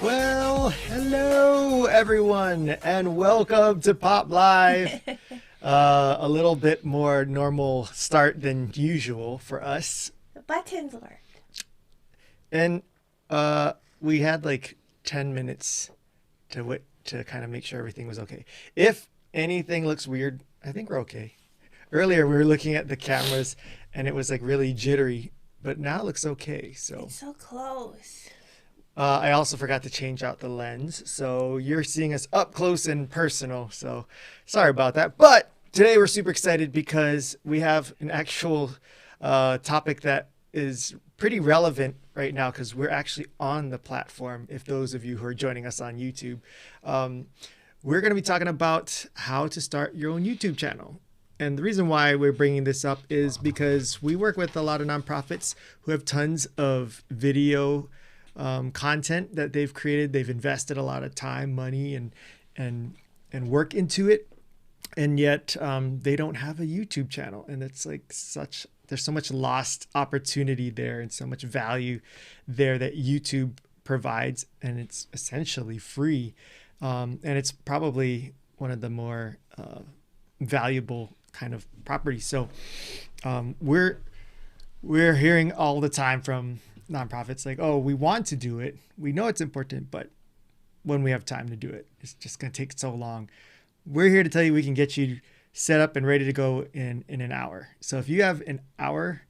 Well, hello everyone, and welcome to Pop Live. A little bit more normal start than usual for us. The buttons work. And we had like 10 minutes to kind of make sure everything was okay. If anything looks weird, I think we're okay. Earlier we were looking at the cameras and it was like really jittery, but now it looks okay. So It's so close. I also forgot to change out the lens, so you're seeing us up close and personal. So sorry about that. But today we're super excited because we have an actual topic that is pretty relevant right now because we're actually on the platform. If those of you who are joining us on YouTube, we're going to be talking about how to start your own YouTube channel. And the reason why we're bringing this up is because we work with a lot of nonprofits who have tons of video content that they've created. They've invested a lot of time, money, and work into it, and yet they don't have a YouTube channel. And it's like there's so much lost opportunity there and so much value there that YouTube provides, and it's essentially free, and it's probably one of the more valuable kind of properties. So we're hearing all the time from nonprofits like, oh, we want to do it, we know it's important, but when we have time to do it, it's just going to take so long. We're here to tell you we can get you set up and ready to go in an hour. So if you have an hour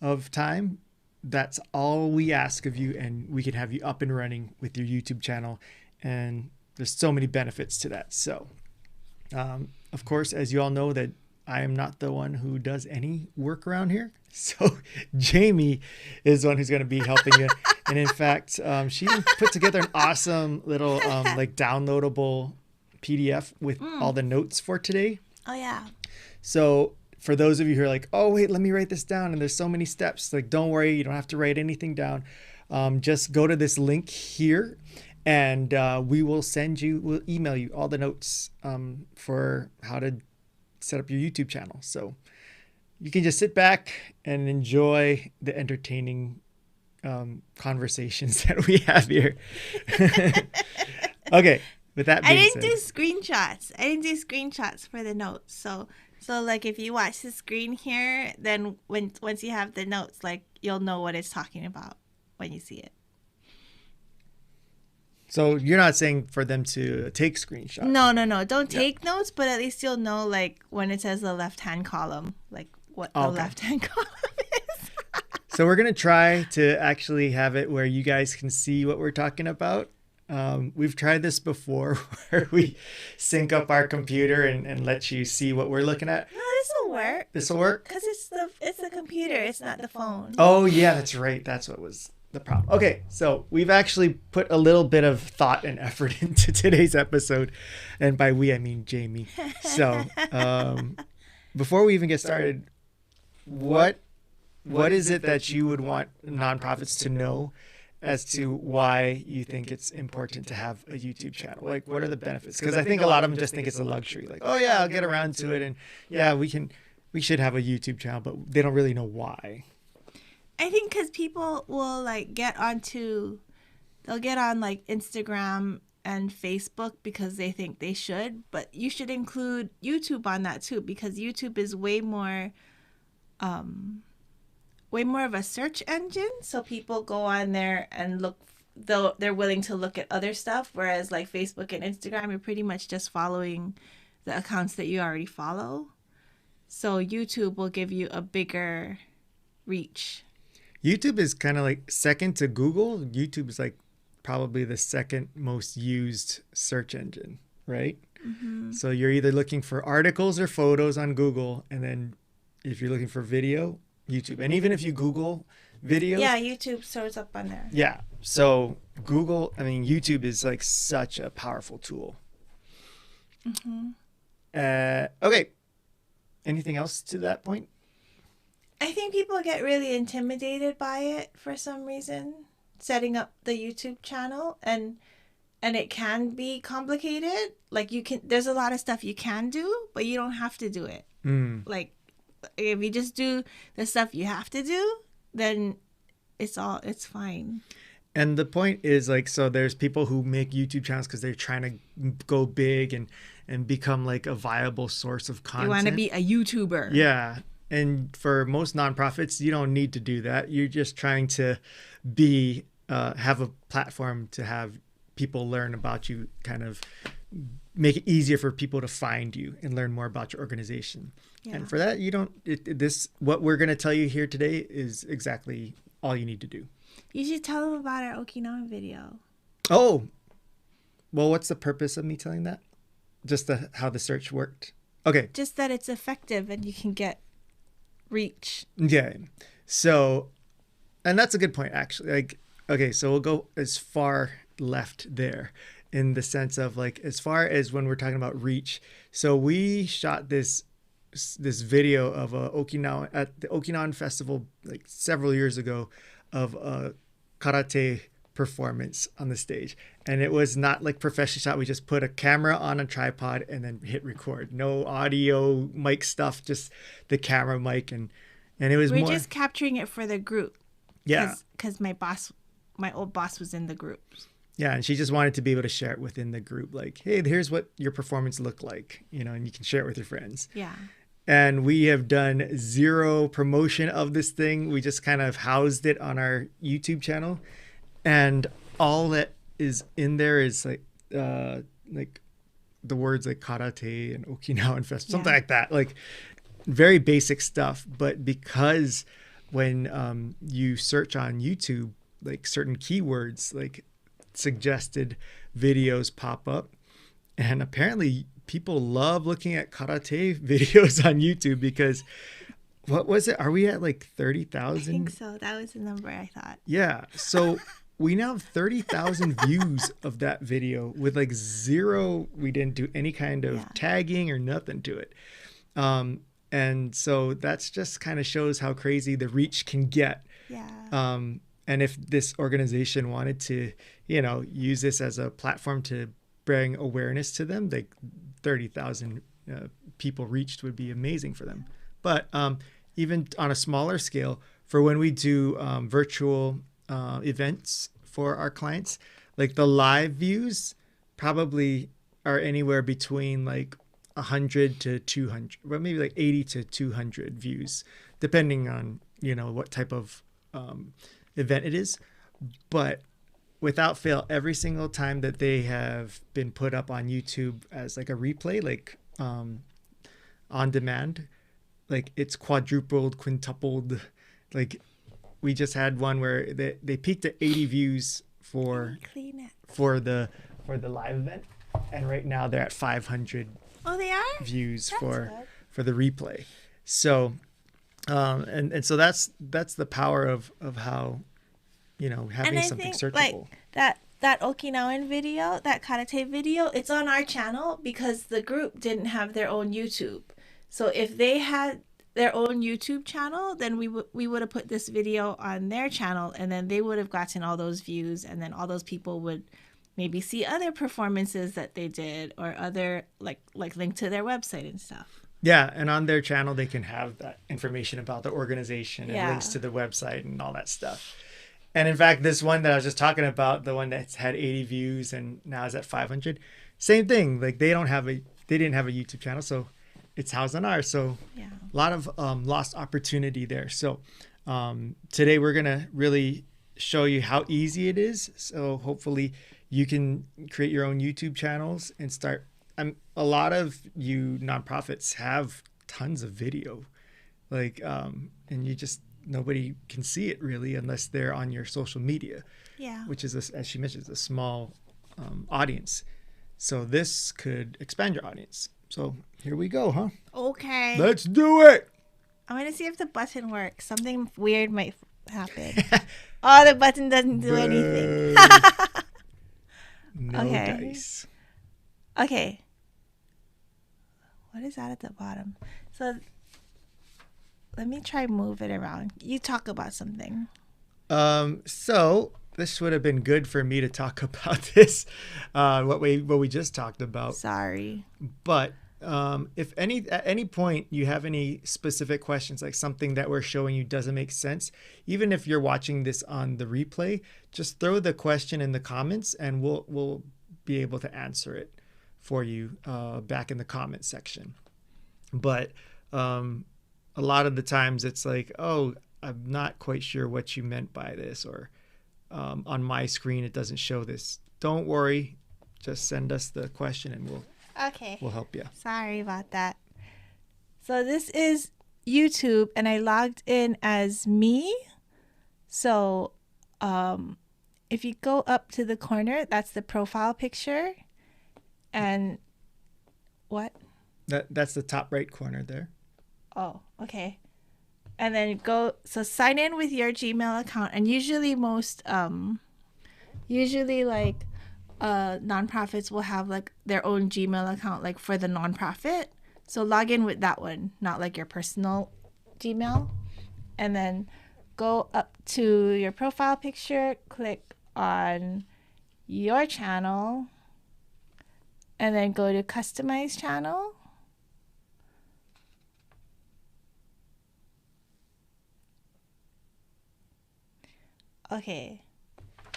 of time, that's all we ask of you, and we can have you up and running with your YouTube channel. And there's so many benefits to that. So of course, as you all know, that I am not the one who does any work around here. So Jamie is the one who's going to be helping you. And in fact, she put together an awesome little like downloadable PDF with all the notes for today. Oh, yeah. So for those of you who are like, oh, wait, let me write this down, and there's so many steps, like, don't worry, you don't have to write anything down. Just go to this link here, and we'll email you all the notes for how to set up your YouTube channel. So you can just sit back and enjoy the entertaining conversations that we have here. Okay, with that being said. I didn't do screenshots for the notes. So like if you watch the screen here, then once you have the notes, like you'll know what it's talking about when you see it. So you're not saying for them to take screenshots? No. Don't take notes, but at least you'll know, like, when it says the left-hand column, like what the left-hand column is. So we're going to try to actually have it where you guys can see what we're talking about. We've tried this before where we sync up our computer and let you see what we're looking at. No, this will work. This will work? Because it's the computer, it's not the phone. Oh, yeah, that's right. That's what was the problem. Okay, so we've actually put a little bit of thought and effort into today's episode. And by we, I mean Jamie. So before we even get started, what is it that you would want nonprofits to know as to why you think it's important to have a YouTube channel? Like, what are the benefits? Because I think a lot of them just think it's a luxury. Like, oh yeah, I'll get around to it, and yeah, we should have a YouTube channel, but they don't really know why. I think because people will they'll get on like Instagram and Facebook because they think they should, but you should include YouTube on that too, because YouTube is way more of a search engine. So people go on there and look, though they're willing to look at other stuff, whereas like Facebook and Instagram, you're pretty much just following the accounts that you already follow. So YouTube will give you a bigger reach. YouTube is kind of like second to Google. YouTube is like probably the second most used search engine, right? Mm-hmm. So you're either looking for articles or photos on Google, and then if you're looking for video, YouTube. And even if you Google videos, yeah, YouTube shows up on there. Yeah. So YouTube is like such a powerful tool. Mm-hmm. Okay. Anything else to that point? I think people get really intimidated by it for some reason, setting up the YouTube channel, and it can be complicated. Like there's a lot of stuff you can do, but you don't have to do it. Like if you just do the stuff you have to do, then it's fine. And the point is like, so there's people who make YouTube channels because they're trying to go big and become like a viable source of You want to content. be a YouTuber. Yeah. And for most nonprofits, you don't need to do that. You're just trying to be, have a platform to have people learn about you, kind of make it easier for people to find you and learn more about your organization. Yeah. And for that, you don't, what we're going to tell you here today is exactly all you need to do. You should tell them about our Okinawan video. Oh, well, what's the purpose of me telling that? Just how the search worked. Okay. Just that it's effective and you can get reach. Yeah. So, and that's a good point, actually. Like, okay, so we'll go as far left there in the sense of like, as far as when we're talking about reach. So we shot this video of Okinawa at the Okinawan Festival like several years ago of a karate performance on the stage, and it was not like professionally shot. We just put a camera on a tripod and then hit record. No audio mic stuff, just the camera mic, and it was We're more just capturing it for the group. yeah Because my old boss was in the group. yeah, and she just wanted to be able to share it within the group, like, hey, here's what your performance looked like, and you can share it with your friends. Yeah. And we have done zero promotion of this thing. We just kind of housed it on our YouTube channel. And all that is in there is like the words like karate and Okinawan Fest, something like that. Like very basic stuff. But because when you search on YouTube, like certain keywords, like suggested videos pop up. And apparently people love looking at karate videos on YouTube because what was it? Are we at like 30,000? I think so. That was the number I thought. Yeah. So we now have 30,000 views of that video with like zero. We didn't do any kind of tagging or nothing to it. And so that's just kind of shows how crazy the reach can get. Yeah. And if this organization wanted to, use this as a platform to bring awareness to them, like 30,000 people reached would be amazing for them. But even on a smaller scale, for when we do virtual events for our clients, like the live views probably are anywhere between like 100 to 200, well, maybe like 80 to 200 views, depending on, what type of event it is. But without fail, every single time that they have been put up on YouTube as like a replay, like on demand, like it's quadrupled, quintupled. Like we just had one where they peaked at 80 views for the live event, and right now they're at 500 they are views That's for the replay. So and so that's the power of how having something searchable. Like that Okinawan video, that karate video, it's on our channel because the group didn't have their own YouTube. So if they had their own YouTube channel, then we would have put this video on their channel, and then they would have gotten all those views, and then all those people would maybe see other performances that they did or other like link to their website and stuff. Yeah, and on their channel they can have that information about the organization and links to the website and all that stuff. And in fact, this one that I was just talking about, the one that's had 80 views and now is at 500, same thing. Like they didn't have a YouTube channel, so it's housed on ours. So a lot of lost opportunity there. So today we're gonna really show you how easy it is. So hopefully you can create your own YouTube channels and start. A lot of you nonprofits have tons of video, like and you just nobody can see it really unless they're on your social media. Yeah. Which is, as she mentioned, a small audience. So this could expand your audience. So here we go, huh? Okay. Let's do it. I'm going to see if the button works. Something weird might happen. Oh, the button doesn't do anything. No dice. Okay. What is that at the bottom? So let me try move it around. You talk about something. So this would have been good for me to talk about this, what we just talked about. Sorry. But if at any point you have any specific questions, like something that we're showing you doesn't make sense, even if you're watching this on the replay, just throw the question in the comments and we'll be able to answer it for you back in the comment section. But a lot of the times it's like, oh, I'm not quite sure what you meant by this, or on my screen it doesn't show this. Don't worry, just send us the question and we'll help you. Sorry about that. So this is YouTube and I logged in as me. So if you go up to the corner, that's the profile picture. And what? That's the top right corner there. Oh, okay. And then sign in with your Gmail account. And usually nonprofits will have like their own Gmail account, like for the nonprofit. So log in with that one, not like your personal Gmail. And then go up to your profile picture, click on your channel, and then go to customize channel. Okay,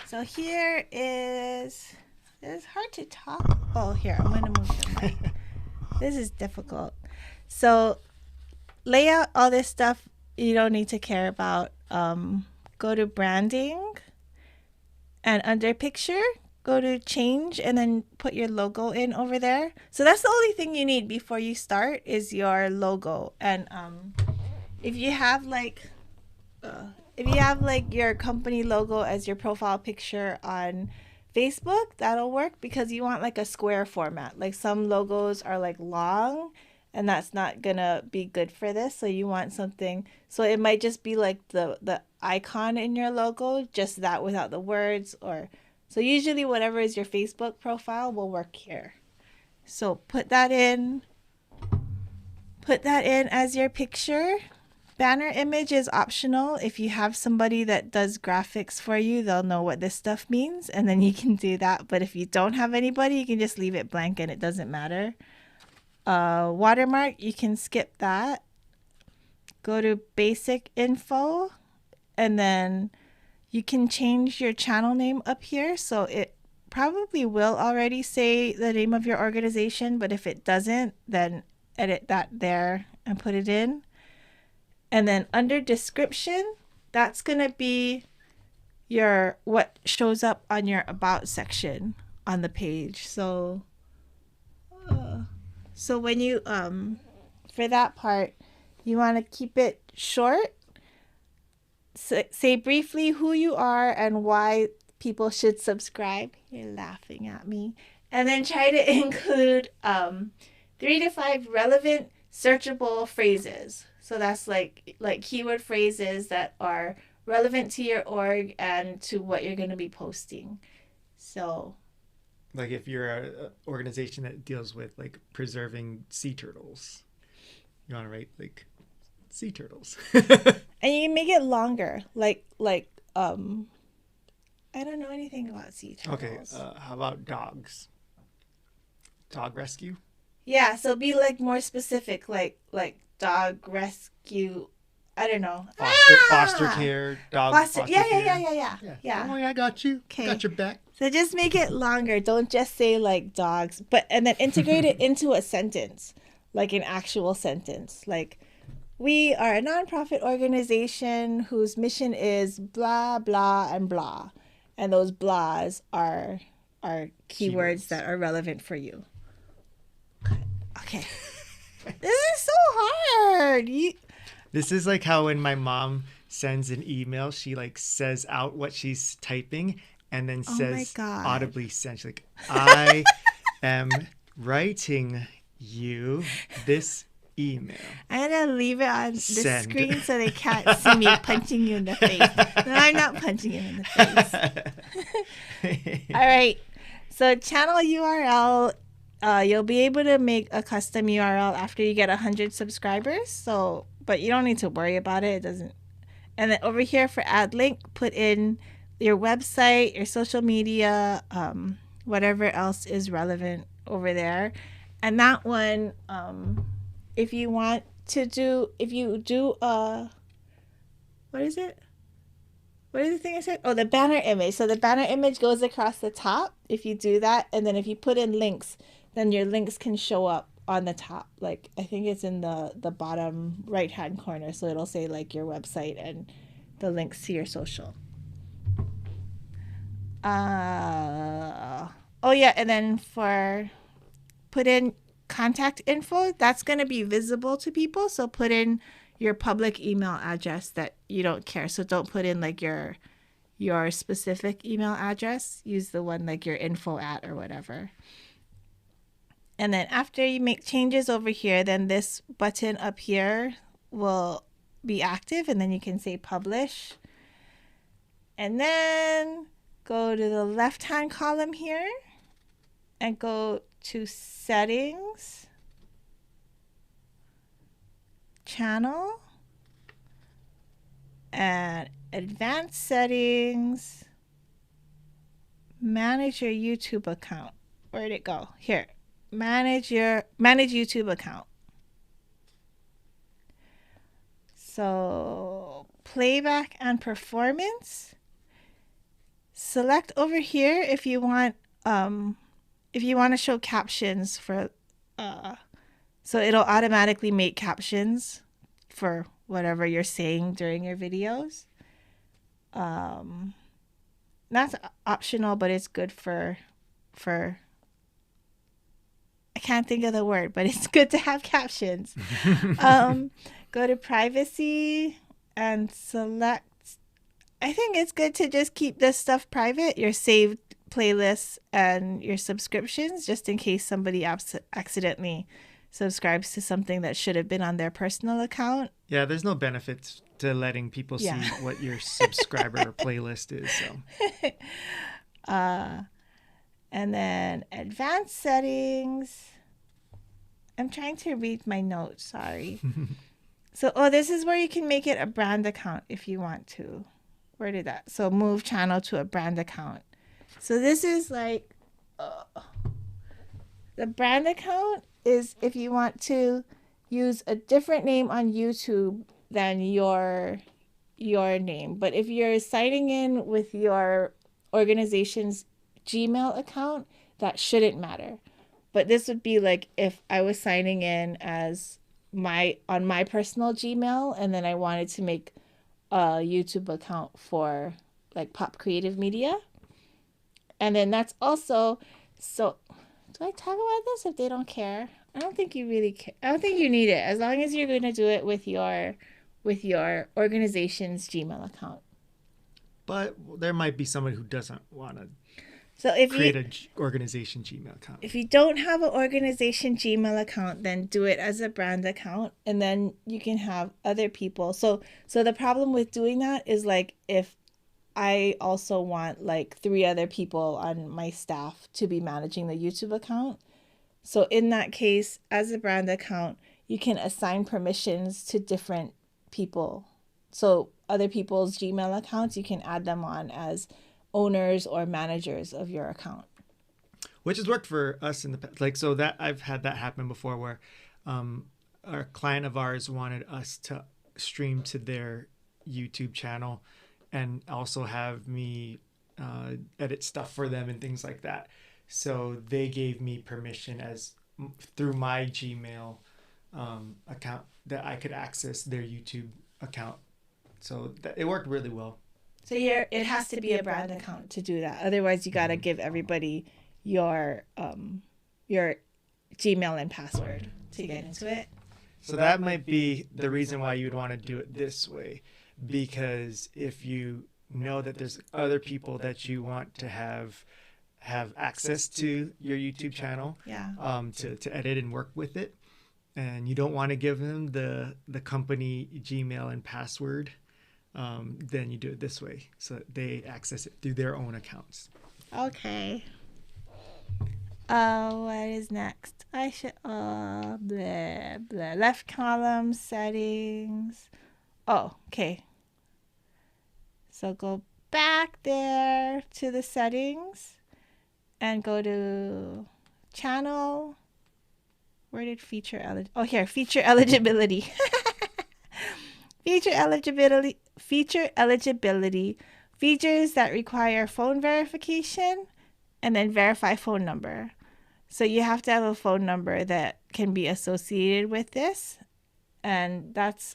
so here it's hard to talk. Oh, here, I'm going to move the mic. This is difficult. So lay out all this stuff you don't need to care about. Go to branding, and under picture, go to change, and then put your logo in over there. So that's the only thing you need before you start is your logo. And if you have like your company logo as your profile picture on Facebook, that'll work, because you want like a square format. Like some logos are like long and that's not gonna be good for this. So you want something, so it might just be like the icon in your logo, just that without the words. Or so usually whatever is your Facebook profile will work here. So put that in as your picture. Banner image is optional. If you have somebody that does graphics for you, they'll know what this stuff means, and then you can do that. But if you don't have anybody, you can just leave it blank and it doesn't matter. Watermark, you can skip that. Go to basic info, and then you can change your channel name up here. So it probably will already say the name of your organization, but if it doesn't, then edit that there and put it in. And then under description, that's going to be what shows up on your about section on the page. So when you, for that part, you want to keep it short. Say briefly who you are and why people should subscribe. You're laughing at me. And then try to include 3 to 5 relevant searchable phrases. So that's like keyword phrases that are relevant to your org and to what you're going to be posting. So like if you're an organization that deals with like preserving sea turtles, you want to write like sea turtles. And you can make it longer. Like I don't know anything about sea turtles. Okay, how about dogs? Dog rescue? Yeah, so be like more specific, like dog rescue. I don't know. Foster care, dog foster yeah, care. Yeah. Oh, yeah, I got you. Okay. Got your back. So just make it longer. Don't just say like dogs, and then integrate it into a sentence, like an actual sentence. Like, we are a nonprofit organization whose mission is blah, blah, and blah. And those blahs are keywords that are relevant for you. Okay. This is so hard. This is like how when my mom sends an email, she like says out what she's typing and then says audibly send. She's like, I am writing you this email. I'm going to leave it on the screen so they can't see me punching you in the face. No, I'm not punching you in the face. All right. So channel URL. You'll be able to make a custom URL after you get 100 subscribers. So, but you don't need to worry about it. It doesn't. And then over here for ad link, put in your website, your social media, whatever else is relevant over there. And that one, if you do what is it? What is the thing I said? Oh, the banner image. So the banner image goes across the top if you do that. And then if you put in links, then your links can show up on the top. Like, I think it's in the bottom right-hand corner. So it'll say, like, your website and the links to your social. Oh, yeah. And then put in contact info. That's going to be visible to people. So put in your public email address that you don't care. So don't put in like your specific email address. Use the one like your info at or whatever. And then after you make changes over here, then this button up here will be active, and then you can say publish. And then go to the left-hand column here and go to settings, channel, and advanced settings, manage your YouTube account. Where'd it go? Here, manage YouTube account. So playback and performance. Select over here if you want to show captions for so it'll automatically make captions for whatever you're saying during your videos. That's optional, but it's good for I can't think of the word, but it's good to have captions. Go to privacy and select. I think it's good to just keep this stuff private, your saved playlists and your subscriptions, just in case somebody accidentally subscribes to something that should have been on their personal account. Yeah, there's no benefit to letting people see what your subscriber playlist is. So. And then advanced settings. I'm trying to read my notes, sorry. So, this is where you can make it a brand account if you want to. Where did that? So move channel to a brand account. So this is like, the brand account is if you want to use a different name on YouTube than your name. But if you're signing in with your organization's Gmail account, that shouldn't matter. But this would be like if I was signing in as on my personal Gmail, and then I wanted to make a YouTube account for like Pop Creative Media. And then that's also, so do I talk about this if they don't care? I don't think you really care. I don't think you need it, as long as you're going to do it with your organization's Gmail account. But there might be someone who doesn't want to create an organization Gmail account. If you don't have an organization Gmail account, then do it as a brand account, and then you can have other people. So the problem with doing that is like if I also want like 3 other people on my staff to be managing the YouTube account. So in that case, as a brand account, you can assign permissions to different people. So other people's Gmail accounts, you can add them on as owners or managers of your account. Which has worked for us in the past. Like, so that I've had that happen before where a client of ours wanted us to stream to their YouTube channel and also have me edit stuff for them and things like that. So they gave me permission through my Gmail account that I could access their YouTube account. So it worked really well. So it has to be a brand account to do that. Otherwise, you got to give everybody your Gmail and password to get into it. So that might be the reason why you would want to do it this way, because if you know that there's other people that you want to have access to your YouTube channel, to edit and work with it, and you don't want to give them the company Gmail and password, then you do it this way so that they access it through their own accounts. Okay. What is next? I should blah blah. Left column settings. Oh, okay. So go back there to the settings and go to channel, Where did feature eligibility? Oh, here, feature eligibility. Feature eligibility. Features that require phone verification and then verify phone number. So you have to have a phone number that can be associated with this. And that's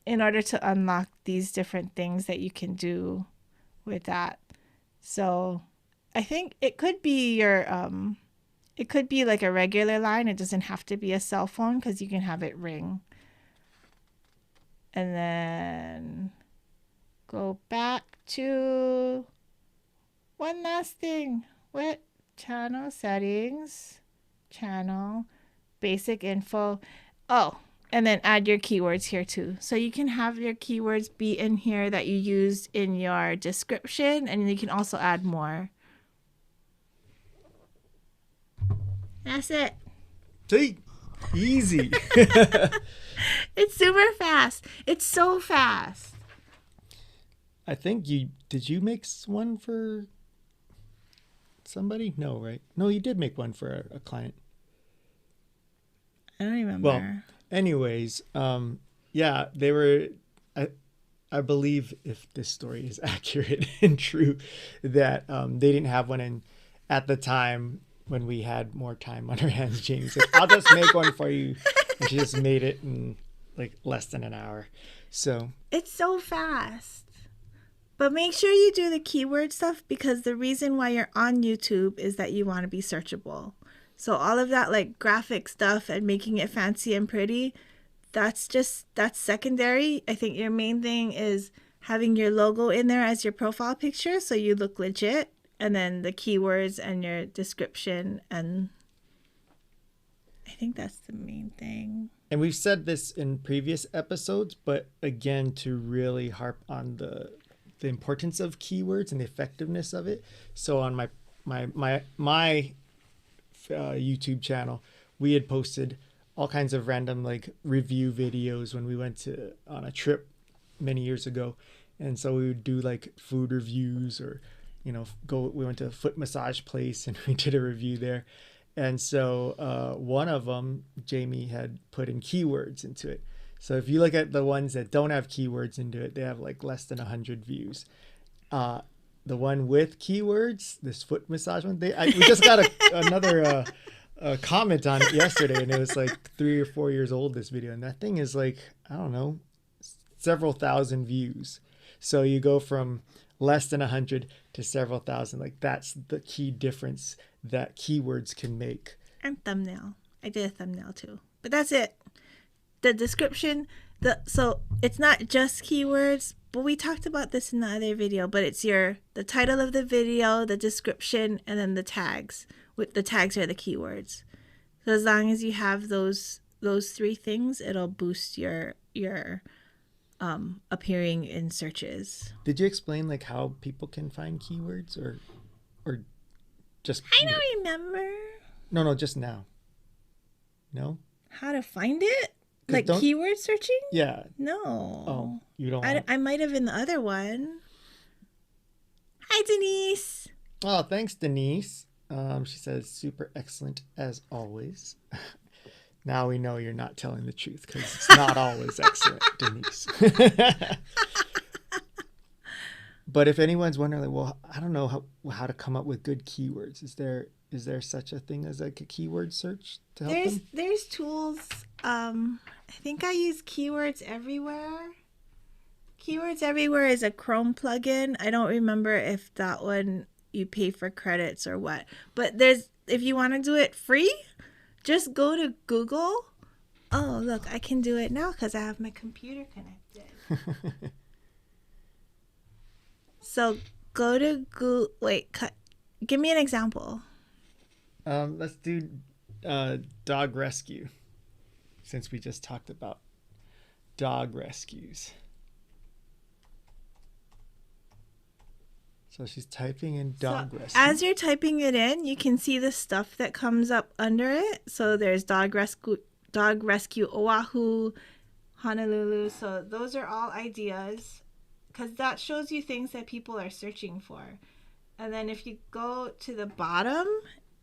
in order to unlock these different things that you can do with that. So I think it could be it could be like a regular line. It doesn't have to be a cell phone because you can have it ring. And then go back to one last thing. What? Channel settings, channel, basic info. Oh, and then add your keywords here too. So you can have your keywords be in here that you used in your description, and you can also add more. That's it. See? Easy. It's super fast. It's so fast. I think did you make one for somebody? No, right? No, you did make one for a client. I don't remember. Well, anyways, yeah, they were, I believe if this story is accurate and true, that they didn't have one in at the time when we had more time on our hands. Jamie's like, I'll just make one for you. And she just made it in like less than an hour. So it's so fast. But make sure you do the keyword stuff, because the reason why you're on YouTube is that you want to be searchable. So all of that like graphic stuff and making it fancy and pretty, that's secondary. I think your main thing is having your logo in there as your profile picture so you look legit, and then the keywords and your description, and I think that's the main thing. And we've said this in previous episodes, but again, to really harp on the importance of keywords and the effectiveness of it. So on my YouTube channel, we had posted all kinds of random like review videos when we went on a trip many years ago. And so we would do like food reviews, or, we went to a foot massage place and we did a review there. And so one of them, Jamie had put in keywords into it. So if you look at the ones that don't have keywords into it, they have like less than 100 views. The one with keywords, this foot massage one, we just got another comment on it yesterday, and it was like 3 or 4 years old, this video. And that thing is like, I don't know, several thousand views. So you go from less than 100 to several thousand. Like, that's the key difference that keywords can make. And thumbnail. I did a thumbnail too. But that's it. The description, so it's not just keywords, but we talked about this in the other video, but it's the title of the video, the description, and then the tags. The tags are the keywords. So as long as you have those 3 things, it'll boost your appearing in searches. Did you explain like how people can find keywords, or just? I don't remember. No, just now. No? How to find it? Like keyword searching? Yeah. No. Oh, you don't. I might have in the other one. Hi, Denise. Oh, thanks, Denise. She says, super excellent as always. Now we know you're not telling the truth, because it's not always excellent, Denise. But if anyone's wondering, like, well, I don't know how to come up with good keywords. Is there such a thing as like a keyword search to help them? There's tools. I think I use Keywords Everywhere. Keywords Everywhere is a Chrome plugin. I don't remember if that one you pay for credits or what. But if you want to do it free, just go to Google. Oh, look, I can do it now because I have my computer connected. So go to Google. Wait, give me an example. Let's do dog rescue, since we just talked about dog rescues. So she's typing in dog rescue. As you're typing it in, you can see the stuff that comes up under it. So there's dog rescue Oahu, Honolulu. So those are all ideas, because that shows you things that people are searching for. And then if you go to the bottom,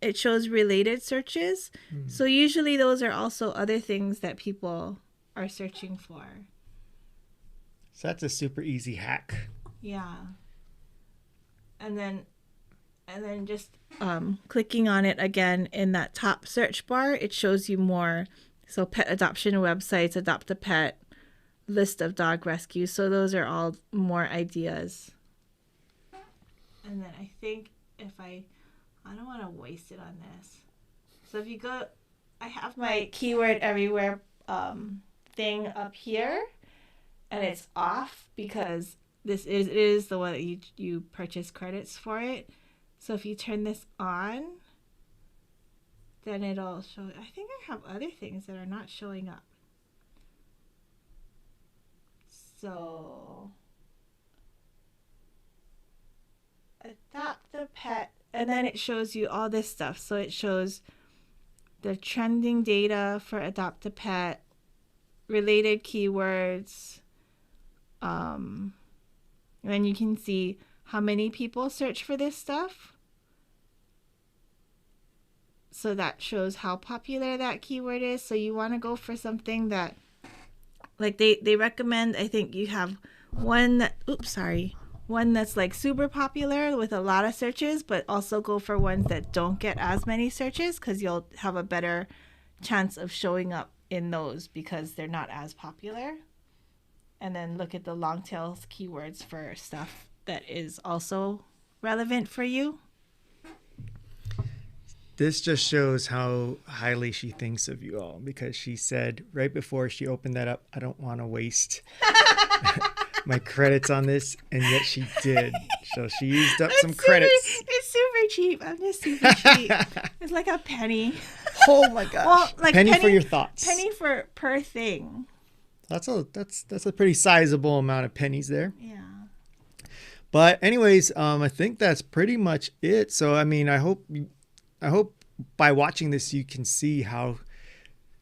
it shows related searches. So usually those are also other things that people are searching for. So that's a super easy hack. Yeah. And then just clicking on it again in that top search bar, it shows you more. So pet adoption websites, adopt a pet, list of dog rescues. So those are all more ideas. And then I think if I don't want to waste it on this. So if you go, I have my keyword everywhere thing up here, and it's off because it is the one that you purchase credits for it. So if you turn this on, then it'll show. I think I have other things that are not showing up. So adopt a pet, and then it shows you all this stuff. So it shows the trending data for adopt a pet, related keywords, and then you can see how many people search for this stuff. So that shows how popular that keyword is. So you want to go for something that, like they recommend, I think you have one that's like super popular with a lot of searches, but also go for ones that don't get as many searches because you'll have a better chance of showing up in those because they're not as popular. And then look at the long tail keywords for stuff that is also relevant for you. This just shows how highly she thinks of you all, because she said right before she opened that up, I don't want to waste my credits on this, and yet she did. So she used up some credits. It's super cheap. I'm just super cheap. It's like a penny. Oh my gosh. Well, like penny for your thoughts. Penny per thing. That's a pretty sizable amount of pennies there. Yeah. But anyways, I think that's pretty much it. So I mean, I hope by watching this you can see how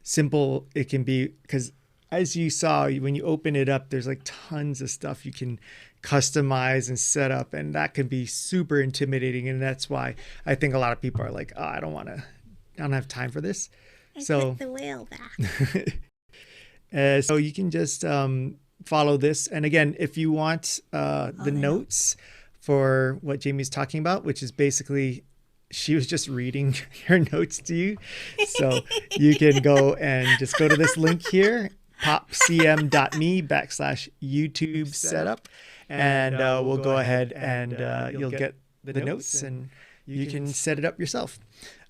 simple it can be, because as you saw, when you open it up, there's like tons of stuff you can customize and set up, and that can be super intimidating. And that's why I think a lot of people are like, oh, I don't have time for this. Put the whale back. So you can just follow this. And again, if you want the notes for what Jamie's talking about, which is basically, she was just reading her notes to you. So you can go and just go to this link here, popcm.me/YouTube setup. And we'll go ahead and you'll get the notes and you can set it up yourself.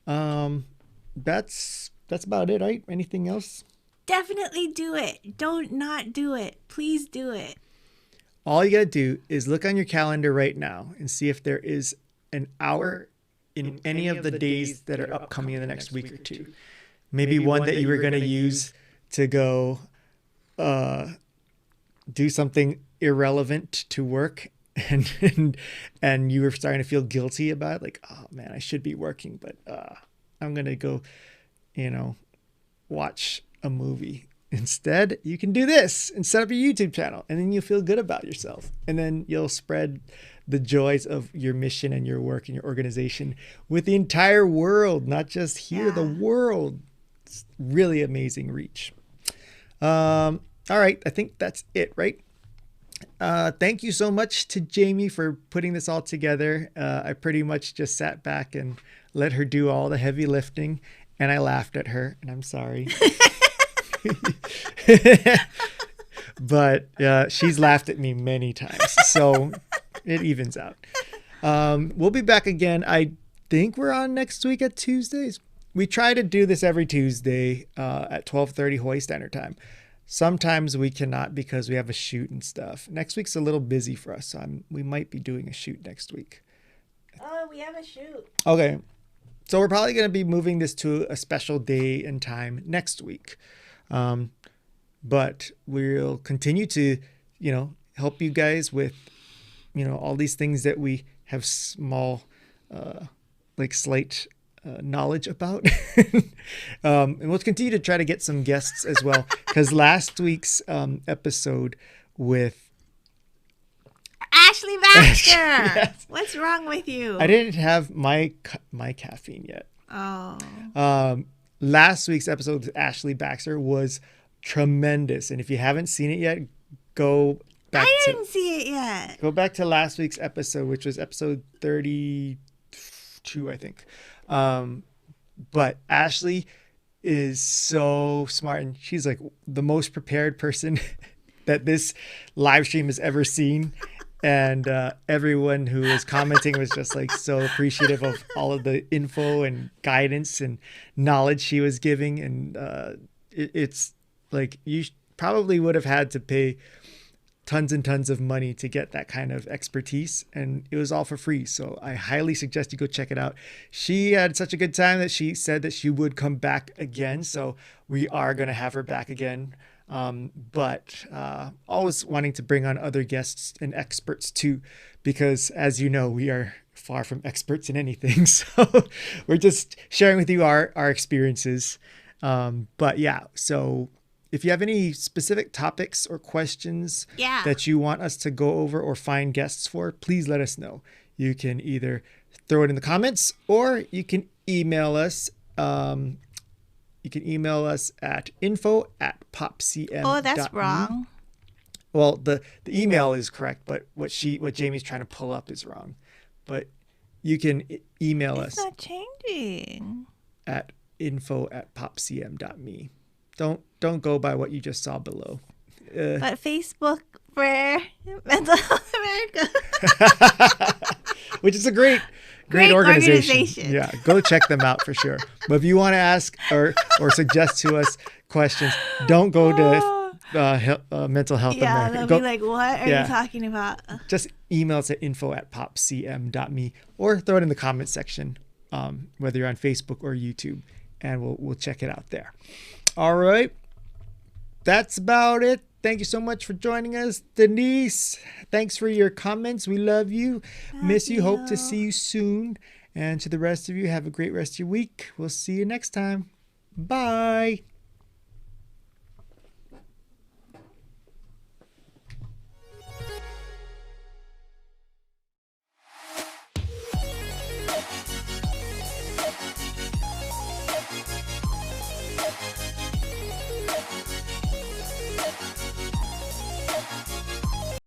That's about it, right? Anything else? Definitely do it. Don't not do it. Please do it. All you got to do is look on your calendar right now and see if there is an hour in any of the days that are upcoming in the next week or two. Maybe one that you were going to use to go do something irrelevant to work, and you were starting to feel guilty about it, like, oh man, I should be working, but I'm going to go, watch a movie. Instead, you can do this and set up your YouTube channel, and then you'll feel good about yourself, and then you'll spread the joys of your mission and your work and your organization with the entire world, not just here, the world. It's really amazing reach. All right, I think that's it, right? Thank you so much to Jamie for putting this all together. I pretty much just sat back and let her do all the heavy lifting, and I laughed at her, and I'm sorry. But she's laughed at me many times, so it evens out. We'll be back again. I think we're on next week at Tuesdays. We try to do this every Tuesday at 12:30 Hawaii Standard Time. Sometimes we cannot because we have a shoot and stuff. Next week's a little busy for us, so we might be doing a shoot next week. Oh, we have a shoot. Okay. So we're probably going to be moving this to a special day and time next week. But we'll continue to, help you guys with, all these things that we have small, slight knowledge about. And we'll continue to try to get some guests as well. Because last week's episode with Ashley Baxter. Yes. What's wrong with you? I didn't have my caffeine yet. Oh. Last week's episode with Ashley Baxter was tremendous. And if you haven't seen it yet, go back I didn't see it yet. Go back to last week's episode, which was episode 32, I think. But Ashley is so smart, and she's like the most prepared person that this live stream has ever seen. And everyone who was commenting was just like so appreciative of all of the info and guidance and knowledge she was giving. And it's like you probably would have had to pay tons and tons of money to get that kind of expertise, and it was all for free. So I highly suggest you go check it out. She had such a good time that she said that she would come back again. So we are going to have her back again. But always wanting to bring on other guests and experts too, because as you know, we are far from experts in anything. So we're just sharing with you our experiences. But yeah, so if you have any specific topics or questions that you want us to go over or find guests for, please let us know. You can either throw it in the comments or you can email us. You can email us at info@popcm.me. Oh, that's wrong. Well, the email is correct, but what Jamie's trying to pull up is wrong. But you can email us. It's not changing. At info@popcm.me. Don't go by what you just saw below. But Facebook for Mental Health America. Which is a great organization. Yeah, go check them out for sure. But if you want to ask or suggest to us questions, don't go to Mental Health America. Yeah, they'll be like, what are you talking about? Just email us at info@popcm.me or throw it in the comment section, whether you're on Facebook or YouTube, and we'll check it out there. All right. That's about it. Thank you so much for joining us. Denise, thanks for your comments. We love you. Miss you. Hope to see you soon. And to the rest of you, have a great rest of your week. We'll see you next time. Bye.